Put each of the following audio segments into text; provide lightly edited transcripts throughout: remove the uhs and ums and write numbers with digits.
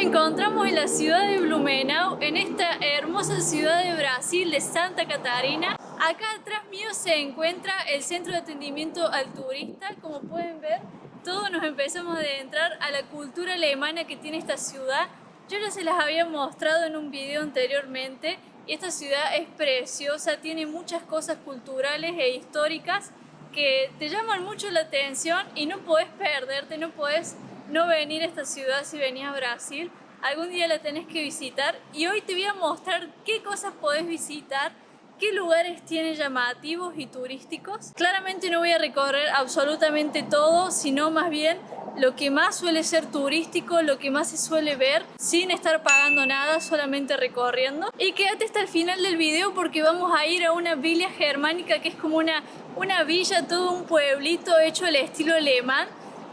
encontramos en la ciudad de Blumenau, en esta hermosa ciudad de Brasil de Santa Catarina. Acá atrás mío se encuentra el centro de atendimiento al turista. Como pueden ver, todos nos empezamos a adentrar a la cultura alemana que tiene esta ciudad. Yo ya se las había mostrado en un video anteriormente y esta ciudad es preciosa, tiene muchas cosas culturales e históricas que te llaman mucho la atención y no podés perderte, no podés no venir a esta ciudad si venís a Brasil. Algún día la tenés que visitar y hoy te voy a mostrar qué cosas podés visitar, qué lugares tiene llamativos y turísticos. Claramente no voy a recorrer absolutamente todo, sino más bien lo que más suele ser turístico, lo que más se suele ver sin estar pagando nada, solamente recorriendo. Y quédate hasta el final del video porque vamos a ir a una villa germánica que es como una villa, todo un pueblito hecho al estilo alemán,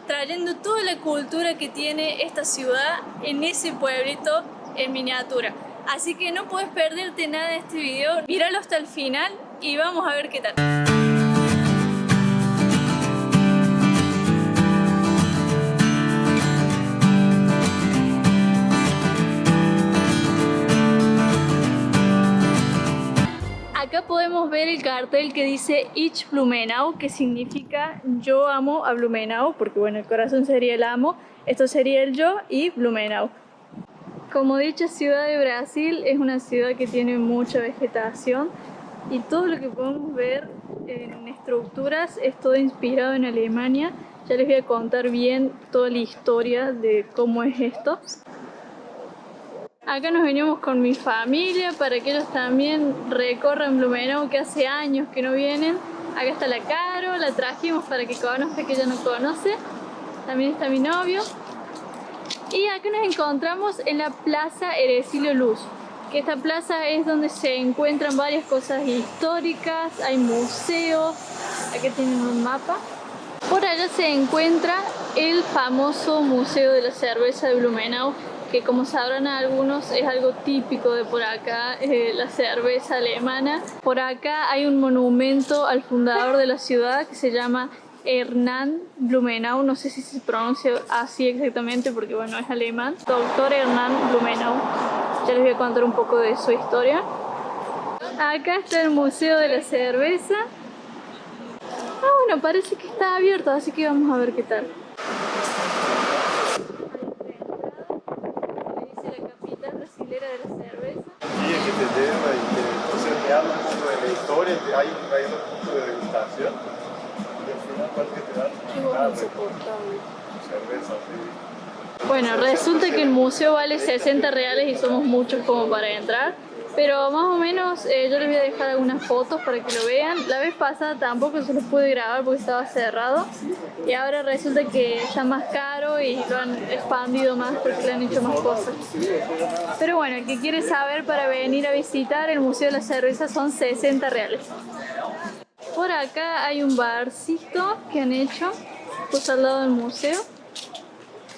trayendo toda la cultura que tiene esta ciudad en ese pueblito en miniatura. Así que no puedes perderte nada de este video, míralo hasta el final y vamos a ver qué tal. Acá podemos ver el cartel que dice Ich Blumenau, que significa yo amo a Blumenau, porque bueno, el corazón sería el amo, esto sería el yo y Blumenau. Como dicha ciudad de Brasil, es una ciudad que tiene mucha vegetación y todo lo que podemos ver en estructuras es todo inspirado en Alemania. Ya les voy a contar bien toda la historia de cómo es esto. Acá nos venimos con mi familia para que ellos también recorran Blumenau, que hace años que no vienen. Acá está la Caro, la trajimos para que conozca, que ella no conoce. También está mi novio. Y acá nos encontramos en la Plaza Hercílio Luz, que esta plaza es donde se encuentran varias cosas históricas, hay museos, aquí tienen un mapa. Por allá se encuentra el famoso Museo de la Cerveza de Blumenau, que como sabrán algunos es algo típico de por acá, la cerveza alemana. Por acá hay un monumento al fundador de la ciudad que se llama Hernán Blumenau, no sé si se pronuncia así exactamente porque bueno, es alemán. Doctor Hernán Blumenau. Ya les voy a contar un poco de su historia. Acá está el Museo de la Cerveza. Ah, bueno, parece que está abierto, así que vamos a ver qué tal. De la cerveza. Sí, es que te lleva y entonces te habla un poco de la historia, hay un punto de degustación y al final parece que te dan cerveza. Sí. Bueno, resulta que el museo vale 60 reales y somos muchos como para entrar, pero más o menos yo les voy a dejar algunas fotos para que lo vean. La vez pasada tampoco se los pude grabar porque estaba cerrado y ahora resulta que está más caro y lo han expandido más porque le han hecho más cosas. Pero bueno, el que quiere saber, para venir a visitar el Museo de la Cerveza son 60 reales. Por acá hay un barcito que han hecho justo al lado del museo,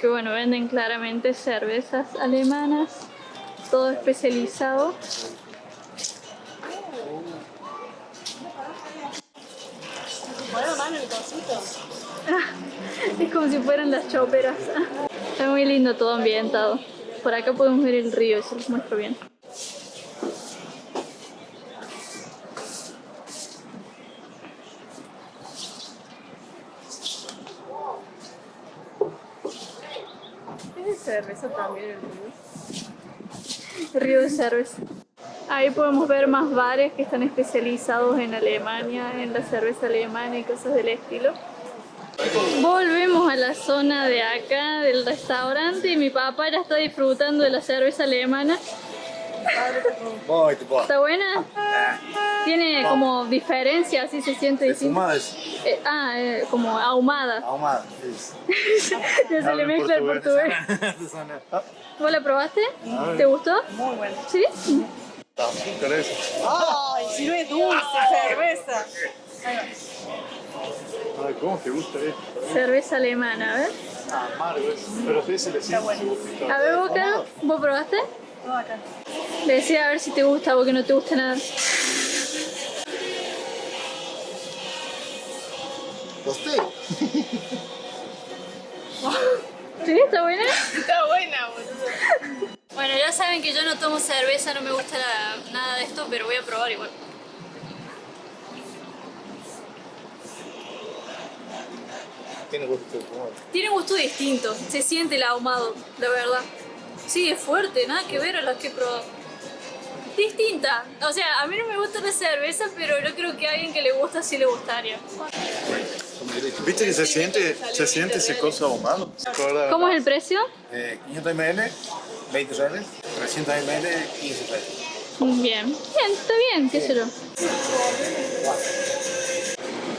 que bueno, venden claramente cervezas alemanas, todo especializado. Es como si fueran las choperas. Está muy lindo todo ambientado. Por acá podemos ver el río, se los muestro bien. ¿Es de cerveza también el río? El río de cerveza. Ahí podemos ver más bares que están especializados en Alemania, en la cerveza alemana y cosas del estilo. Volvemos a la zona de acá del restaurante y mi papá ya está disfrutando de la cerveza alemana. ¿Está buena? Tiene como diferencia, así se siente distinto. Como ahumada. Ahumada, sí. Ya se le mezcla el portugués. ¿Vos la probaste? ¿Te gustó? Muy bueno. ¿Sí? Azúcar eso. ¡Ay, si no es dulce, cerveza! Ay, ¿cómo te gusta esto? Cerveza alemana, a ver. Amargo eso. Pero sí se le siente su gustito. A ver, vos, Caro, ¿vos probaste? Todo acá. Le decía a ver si te gusta o que no te gusta nada. ¿Gosté? ¿Sí? ¿Está buena? Está buena, boludo. Ya saben que yo no tomo cerveza, no me gusta nada de esto, pero voy a probar igual. Tiene gusto, ¿no? Tiene gusto distinto, se siente el ahumado, de verdad. Sí, es fuerte, nada que ver a las que he probado. Distinta, o sea, a mí no me gusta la cerveza, pero yo creo que a alguien que le gusta sí le gustaría. ¿Viste que se siente ese coso ahumado? ¿Cómo es el precio? 500 ml, 20 soles, 300 ml, 15 soles. Bien, está bien, qué sé yo.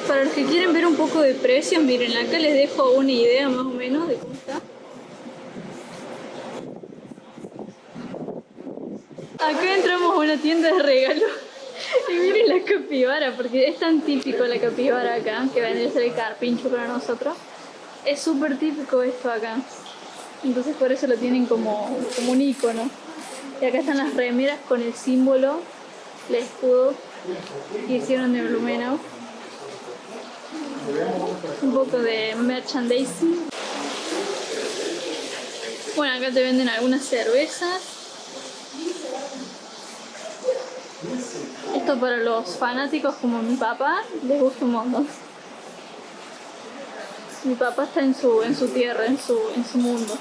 Para los que quieren ver un poco de precios, miren, acá les dejo una idea más o menos de cómo está. Acá entramos a una tienda de regalos y miren la capibara, porque es tan típico la capibara acá, que vendría a ser el carpincho para nosotros. Es súper típico esto acá, entonces por eso lo tienen como un icono. Y acá están las remeras con el símbolo, el escudo que hicieron de Blumenau. Un poco de merchandising. Bueno, acá te venden algunas cervezas. Esto para los fanáticos como mi papá, les gusta un montón. Mi papá está en su tierra, en su mundo.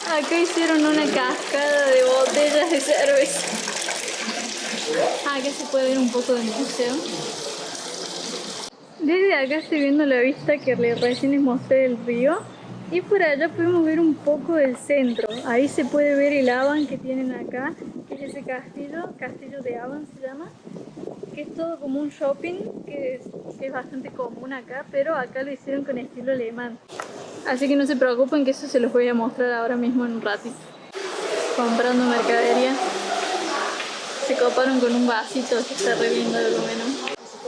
Acá hicieron una cascada de botellas de cerveza. Acá se puede ver un poco del museo. Desde acá estoy viendo la vista que recién les mostré del río. Y por allá podemos ver un poco del centro. Ahí se puede ver el Avan que tienen acá, que es ese castillo de Avan se llama. Que es todo como un shopping, que es bastante común acá, pero acá lo hicieron con estilo alemán. Así que no se preocupen que eso se los voy a mostrar ahora mismo en un ratito. Comprando mercadería. Se coparon con un vasito que está re lindo de Blumenau.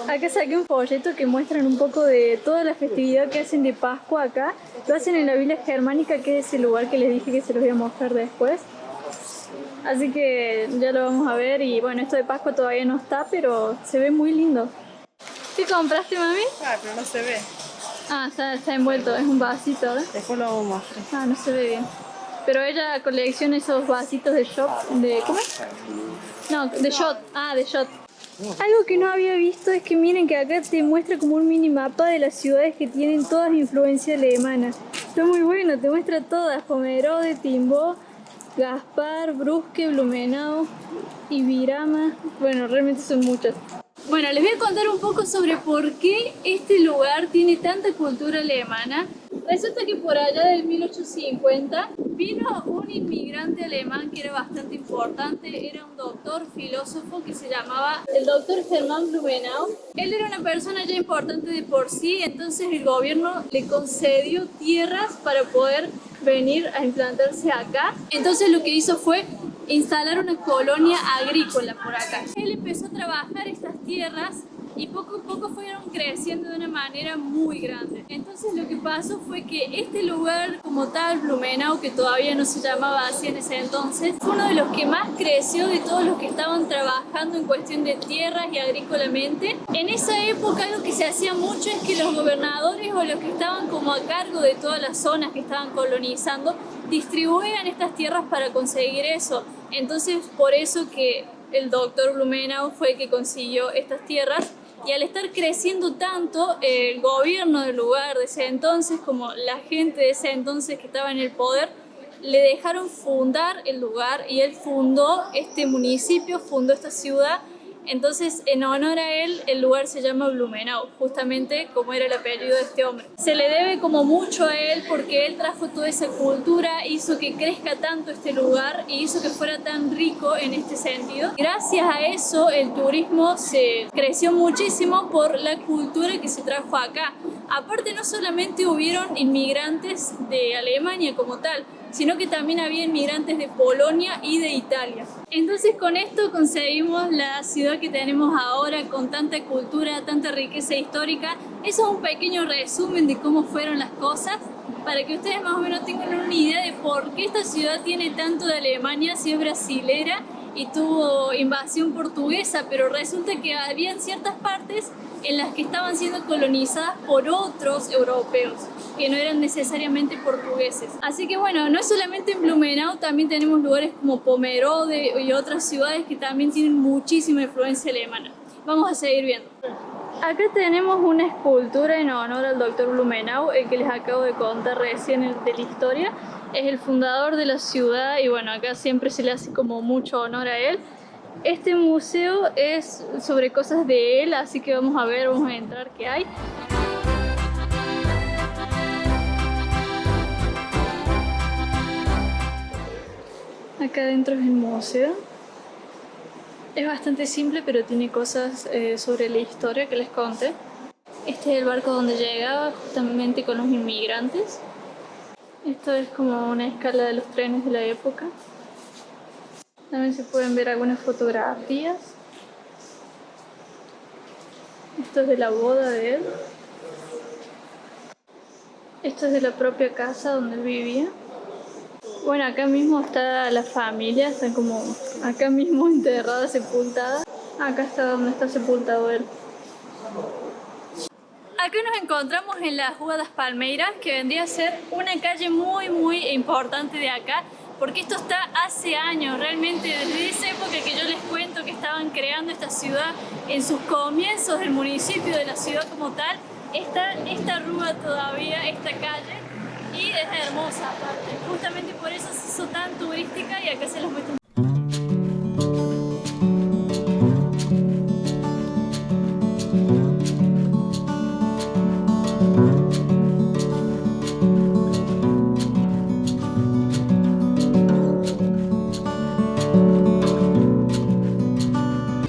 Acá saqué un folleto que muestran un poco de toda la festividad que hacen de Pascua acá. Lo hacen en la Villa Germánica, que es el lugar que les dije que se los voy a mostrar después. Así que ya lo vamos a ver y bueno, esto de Pascua todavía no está, pero se ve muy lindo. ¿Qué compraste, mami? Ah, pero no se ve. Ah, está envuelto, es un vasito, ¿eh? Después lo vamos a mostrar. Ah, no se ve bien. Pero ella colecciona esos vasitos de shot, ¿cómo es? No, de shot, de shot. Algo que no había visto es que miren que acá te muestra como un minimapa de las ciudades que tienen todas influencia alemana. Está muy bueno, te muestra todas, Pomerode, Timbó, Gaspar, Brusque, Blumenau, Ibirama. Bueno, realmente son muchas. Bueno, les voy a contar un poco sobre por qué este lugar tiene tanta cultura alemana. Resulta que por allá del 1850 vino un inmigrante alemán que era bastante importante, era un doctor filósofo que se llamaba el doctor Hermann Blumenau. Él era una persona ya importante de por sí, entonces el gobierno le concedió tierras para poder venir a implantarse acá. Entonces lo que hizo fue instalar una colonia agrícola por acá. Él empezó a trabajar estas tierras y poco a poco fueron creciendo de una manera muy grande. Entonces lo que pasó fue que este lugar como tal, Blumenau, que todavía no se llamaba así en ese entonces, fue uno de los que más creció de todos los que estaban trabajando en cuestión de tierras y agrícolamente. En esa época algo que se hacía mucho es que los gobernadores o los que estaban como a cargo de todas las zonas que estaban colonizando distribuían estas tierras para conseguir eso. Entonces por eso que el doctor Blumenau fue el que consiguió estas tierras. Y al estar creciendo tanto, el gobierno del lugar de ese entonces, como la gente de ese entonces que estaba en el poder, le dejaron fundar el lugar y él fundó este municipio, fundó esta ciudad. Entonces, en honor a él, el lugar se llama Blumenau, justamente como era el apellido de este hombre. Se le debe como mucho a él porque él trajo toda esa cultura, hizo que crezca tanto este lugar y hizo que fuera tan rico en este sentido. Gracias a eso, el turismo se creció muchísimo por la cultura que se trajo acá. Aparte, no solamente hubieron inmigrantes de Alemania como tal, sino que también había inmigrantes de Polonia y de Italia. Entonces con esto conseguimos la ciudad que tenemos ahora con tanta cultura, tanta riqueza histórica. Eso es un pequeño resumen de cómo fueron las cosas, para que ustedes más o menos tengan una idea de por qué esta ciudad tiene tanto de Alemania, si es brasilera y tuvo invasión portuguesa, pero resulta que habían ciertas partes en las que estaban siendo colonizadas por otros europeos. que no eran necesariamente portugueses. Así que bueno, no es solamente en Blumenau, también tenemos lugares como Pomerode y otras ciudades que también tienen muchísima influencia alemana. Vamos a seguir viendo. Acá tenemos una escultura en honor al Dr. Blumenau, el que les acabo de contar recién de la historia. Es el fundador de la ciudad y bueno, acá siempre se le hace como mucho honor a él. Este museo es sobre cosas de él, así que vamos a entrar qué hay. Acá adentro es el museo. Es bastante simple, pero tiene cosas sobre la historia que les conté. Este es el barco donde llegaba justamente con los inmigrantes. Esto es como una escala de los trenes de la época. También se pueden ver algunas fotografías. Esto es de la boda de él. Esto es de la propia casa donde él vivía. Bueno, acá mismo está la familia, están como acá mismo enterrada, sepultada. Acá está donde está sepultado él. Acá nos encontramos en la Rua das Palmeiras, que vendría a ser una calle muy importante de acá, porque esto está hace años, realmente desde esa época que yo les cuento que estaban creando esta ciudad, en sus comienzos del municipio de la ciudad como tal, está esta rúa todavía, esta calle. Y es hermosa aparte, justamente por eso se hizo tan turística y acá se los muestran.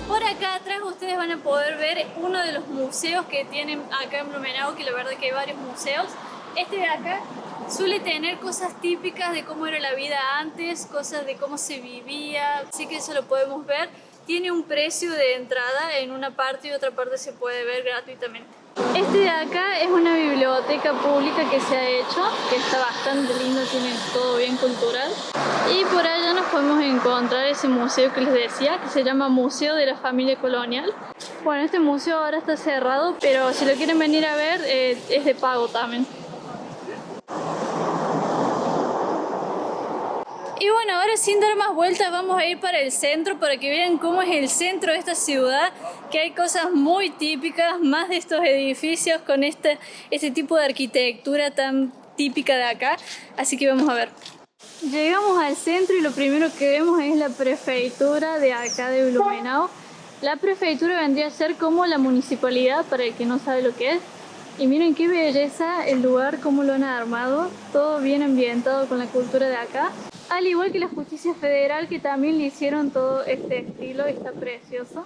Por acá atrás ustedes van a poder ver uno de los museos que tienen acá en Blumenau, que la verdad que hay varios museos. Este de acá suele tener cosas típicas de cómo era la vida antes, cosas de cómo se vivía, así que eso lo podemos ver. Tiene un precio de entrada en una parte y otra parte se puede ver gratuitamente. Este de acá es una biblioteca pública que se ha hecho, que está bastante lindo, tiene todo bien cultural. Y por allá nos podemos encontrar ese museo que les decía, que se llama Museo de la Familia Colonial. Bueno, este museo ahora está cerrado, pero si lo quieren venir a ver es de pago también. Y bueno, ahora sin dar más vueltas vamos a ir para el centro para que vean cómo es el centro de esta ciudad, que hay cosas muy típicas, más de estos edificios con este tipo de arquitectura tan típica de acá, así que vamos a ver. Llegamos al centro y lo primero que vemos es la prefeitura de acá de Blumenau. La prefeitura vendría a ser como la municipalidad, para el que no sabe lo que es. Y miren qué belleza el lugar, cómo lo han armado, todo bien ambientado con la cultura de acá. Al igual que la Justicia Federal, que también le hicieron todo este estilo y está precioso.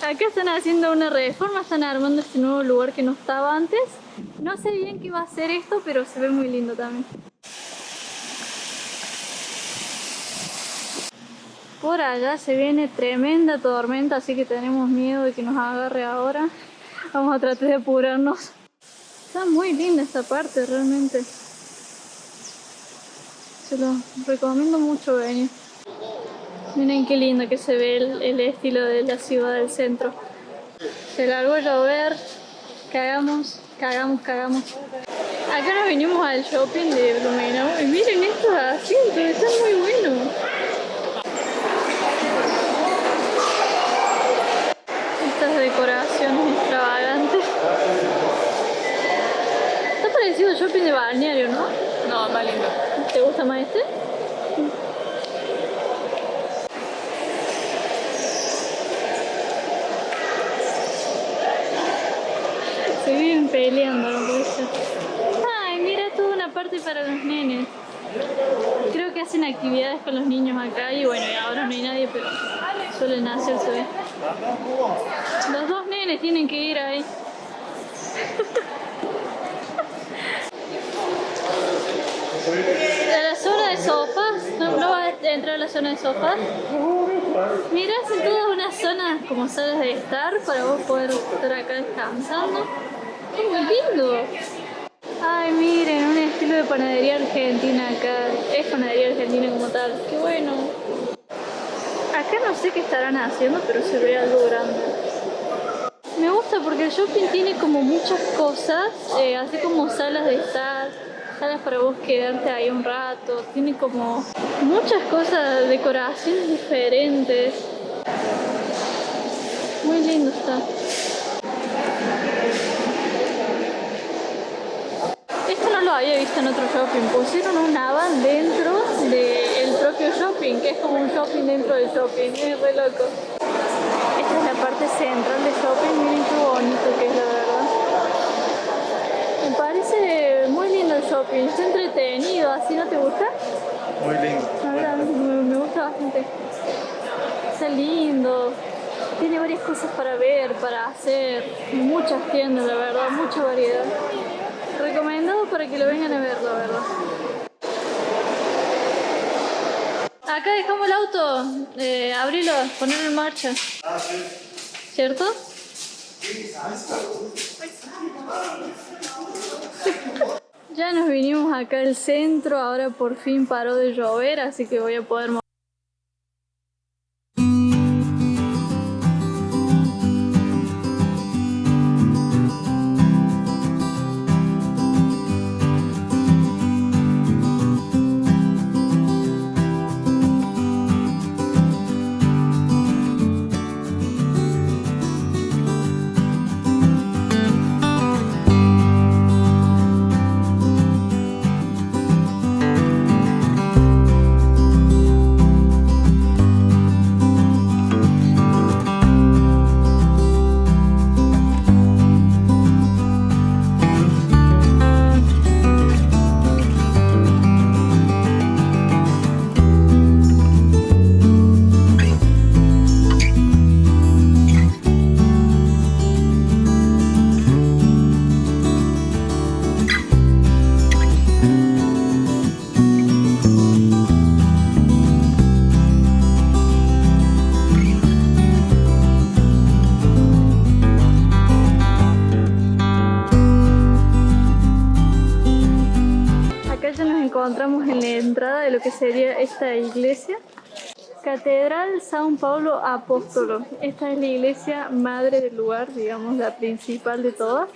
Acá están haciendo una reforma, están armando este nuevo lugar que no estaba antes. No sé bien qué va a ser esto, pero se ve muy lindo también. Por allá se viene tremenda tormenta, así que tenemos miedo de que nos agarre ahora. Vamos a tratar de apurarnos. Está muy linda esta parte realmente. Se los recomiendo mucho venir. Miren qué lindo que se ve el estilo de la ciudad del centro. Se largó a llover. Cagamos. Acá nos vinimos al shopping de Blumenau. Y miren estos asientos, están muy buenos. Estas decoraciones extravagantes. Está parecido al shopping de balneario, ¿no? No, más lindo. ¿Te gusta más este? Se viven peleando, no puede ser. Ay, mira, toda una parte para los nenes. Creo que hacen actividades con los niños acá y bueno, y ahora no hay nadie, pero suelen hacerse ver. Los dos nenes tienen que ir ahí. A la zona de sofás, no va a entrar a la zona de sofás. Mirá, son todas unas zonas como salas de estar para vos poder estar acá descansando. ¡Es muy lindo! Ay, miren, un estilo de panadería argentina acá. Es panadería argentina como tal. ¡Qué bueno! Acá no sé qué estarán haciendo, pero se ve algo grande. Me gusta porque el shopping tiene como muchas cosas, así como salas de estar, salas para vos quedarte ahí un rato, tiene como muchas cosas, decoraciones diferentes. Muy lindo está. Esto no lo había visto en otro shopping, pusieron un Avan dentro del propio shopping, que es como un shopping dentro del shopping, es re loco. Esta es la parte central del shopping, miren qué bonito que es la verdad. Me parece muy lindo el shopping, está entretenido, ¿así no te gusta? Muy lindo. La verdad, me gusta bastante. Está lindo, tiene varias cosas para ver, para hacer, muchas tiendas, la verdad, mucha variedad. Recomendado para que lo vengan a ver, la verdad. Acá dejamos el auto, abrilo, ponerlo en marcha. ¿Cierto? Ya nos vinimos acá al centro, ahora por fin paró de llover, así que voy a poder mover. Encontramos en la entrada de lo que sería esta iglesia, Catedral San Pablo Apóstolo. Esta es la iglesia madre del lugar, digamos la principal de todas.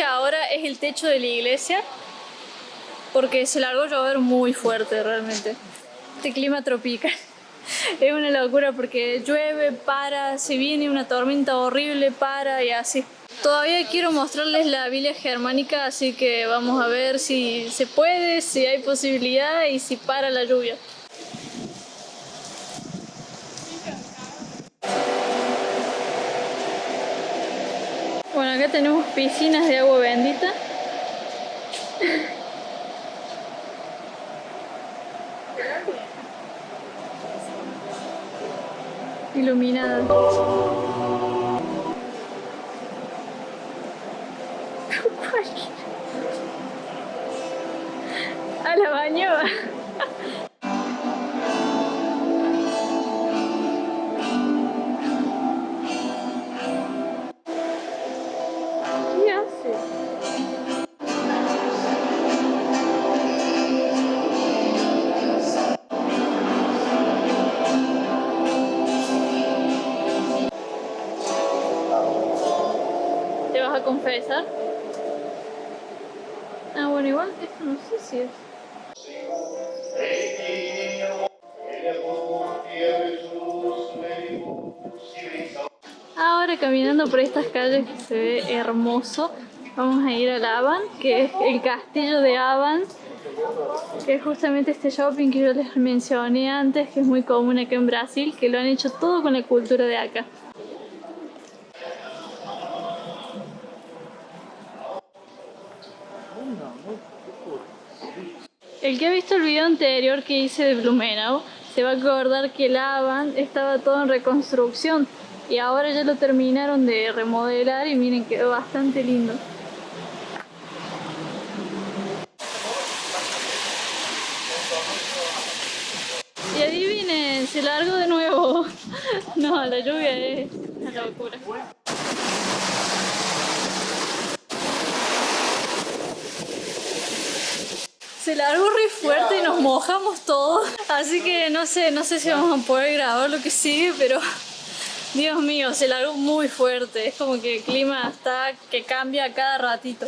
Ahora es el techo de la iglesia porque se largó a llover muy fuerte realmente. Este clima tropical es una locura porque llueve, para, se viene una tormenta horrible, para y así. Todavía quiero mostrarles la villa germánica, así que vamos a ver si se puede, si hay posibilidad y si para la lluvia. Bueno, acá tenemos piscinas de agua bendita. Iluminadas. A la bañó. ¿Te vas a confesar? Ah, bueno, igual esto no sé si es. Ahora caminando por estas calles que se ve hermoso, vamos a ir al Avan, que es el castillo de Avan, que es justamente este shopping que yo les mencioné antes, que es muy común acá en Brasil, que lo han hecho todo con la cultura de acá. El que ha visto el video anterior que hice de Blumenau se va a acordar que el Avant estaba todo en reconstrucción y ahora ya lo terminaron de remodelar y miren, quedó bastante lindo. Y adivinen, se largó de nuevo. No, la lluvia es una locura. Se largó re fuerte y nos mojamos todos. Así que no sé si vamos a poder grabar lo que sigue, pero Dios mío, se largó muy fuerte. Es como que el clima está que cambia cada ratito.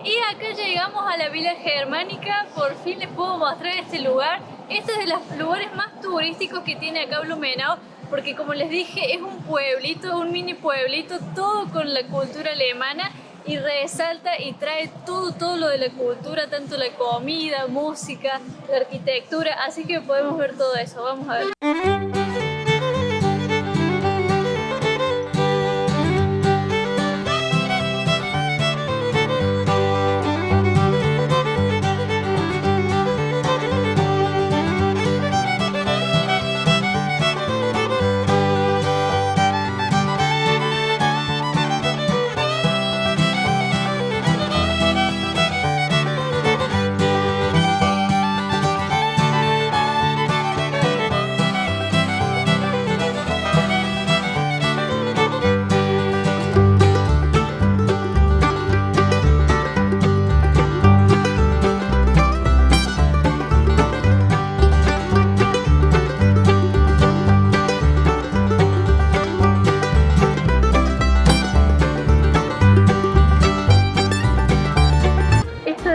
Y acá llegamos a la Villa Germánica. Por fin les puedo mostrar este lugar. Este es de los lugares más turísticos que tiene acá Blumenau, porque como les dije, es un pueblito, un mini pueblito, todo con la cultura alemana. Y resalta y trae todo lo de la cultura, tanto la comida, música, la arquitectura, así que podemos ver todo eso. Vamos a ver.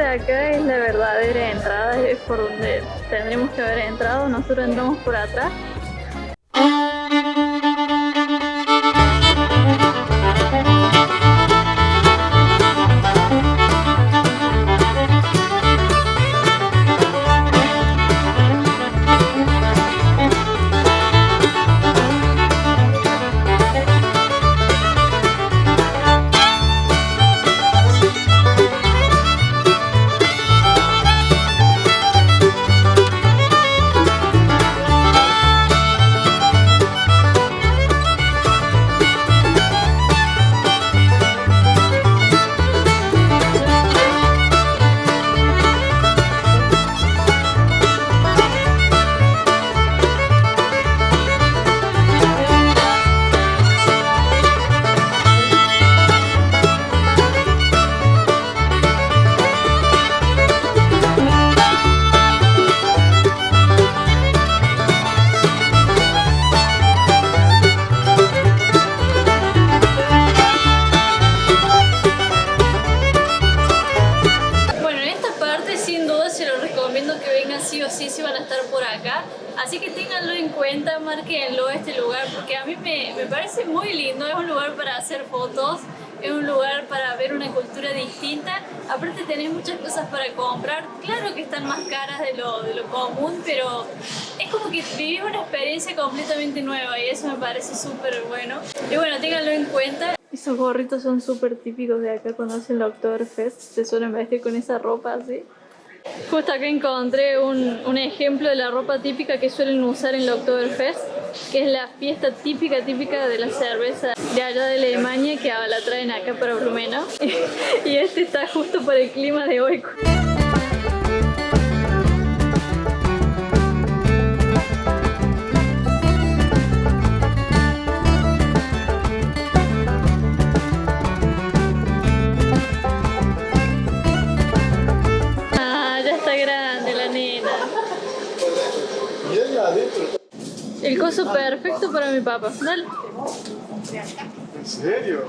Acá es la verdadera entrada, es por donde tendremos que haber entrado. Nosotros entramos por atrás. Sí van a estar por acá, así que ténganlo en cuenta, márquenlo este lugar, porque a mí me parece muy lindo. Es un lugar para hacer fotos, es un lugar para ver una cultura distinta. Aparte tenés muchas cosas para comprar, claro que están más caras de lo común, pero es como que vivís una experiencia completamente nueva y eso me parece súper bueno. Y bueno, ténganlo en cuenta. Esos gorritos son súper típicos de acá cuando hacen la Oktoberfest, se suelen vestir con esa ropa así. Justo acá encontré un ejemplo de la ropa típica que suelen usar en la Oktoberfest, que es la fiesta típica de la cerveza de allá de Alemania, que la traen acá para Blumenau. Y este está justo por el clima de hoy. El coso perfecto para mi papá. Dale. ¿En serio?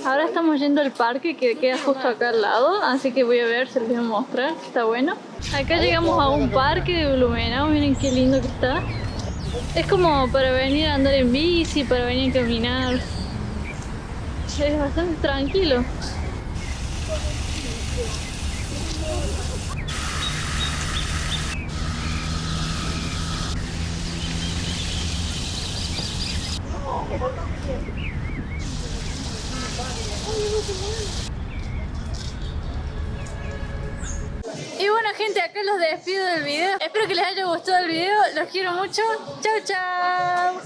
Ahora estamos yendo al parque que queda justo acá al lado, así que voy a ver si les voy a mostrar, está bueno. Acá llegamos a un parque de Blumenau, miren qué lindo que está. Es como para venir a andar en bici, para venir a caminar. Es bastante tranquilo. Y bueno gente, acá los despido del video. Espero que les haya gustado el video. Los quiero mucho. Chau, chau.